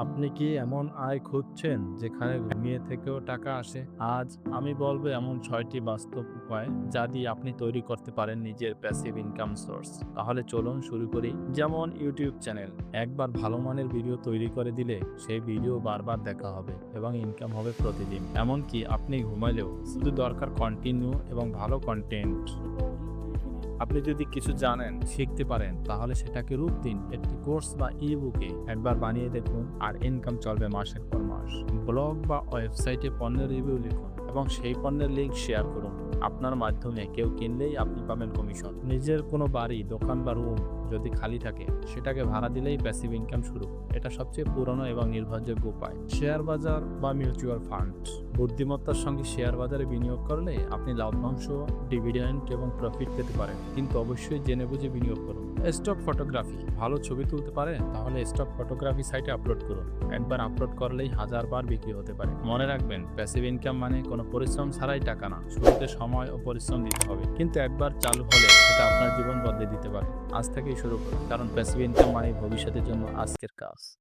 আপনি কি এমন আয় খুঁজছেন যেখানে ঘুমিয়ে থেকেও টাকা আসে? আজ আমি বলবো এমন ৬টি বাস্তব উপায় যা দিয়ে আপনি তৈরি করতে পারেন নিজের প্যাসিভ ইনকাম সোর্স। তাহলে চলুন শুরু করি। যেমন ইউটিউব চ্যানেল। একবার ভালো মানের ভিডিও তৈরি করে দিলে সেই ভিডিও বারবার দেখা হবে এবং ইনকাম হবে প্রতিদিন। এমনকি আপনি ঘুমাইলেও শুধু দরকার কন্টিনিউ এবং ভালো কন্টেন্ট। আপনি যদি কিছু জানেন, শিখতে পারেন, তাহলে সেটাকে রূপ দিন একটি কোর্স বা ই-বুকে। একবার বানিয়ে দেখুন আর ইনকাম চলবে মাসের পর মাস। ব্লগ বা ওয়েবসাইটে পণ্যের রিভিউ লিখুন এবং সেই পণ্যের লিঙ্ক শেয়ার করুন। আপনার মাধ্যমে কেউ কিনলেই আপনি পাবেন কমিশন। নিজের কোনো বাড়ি, দোকান বা রুম যদি খালি থাকে, সেটাকে ভাড়া দিলেই প্যাসিভ ইনকাম শুরু। এটা সবচেয়ে পুরনো এবং নির্ভরযোগ্য উপায়। শেয়ার বাজার বা মিউচুয়াল ফান্ড। বুদ্ধিমত্তার সঙ্গে শেয়ার বাজারে বিনিয়োগ করলে আপনি লভ্যাংশ, ডিভিডেন্ড এবং প্রফিট পেতে পারেন, কিন্তু অবশ্যই জেনে বুঝে বিনিয়োগ করুন। Stock photography. ভালো ছবি তুলতে পারে? তাহলে স্টক ফটোগ্রাফি সাইটে আপলোড করুন। একবার আপলোড করলেই 1000 বার বিক্রি হতে পারে। মনে রাখবেন, প্যাসিভ ইনকাম মানে কোনো পরিশ্রম ছাড়াই টাকা না। শুরুতে সময় ও পরিশ্রম দিতে হবে, কিন্তু একবার চালু হলে এটা আপনার জীবন বদলে দিতে পারে। আজ থেকেই শুরু করুন, কারণ প্যাসিভ ইনকাম মানে ভবিষ্যতের জন্য আজকের কাজ।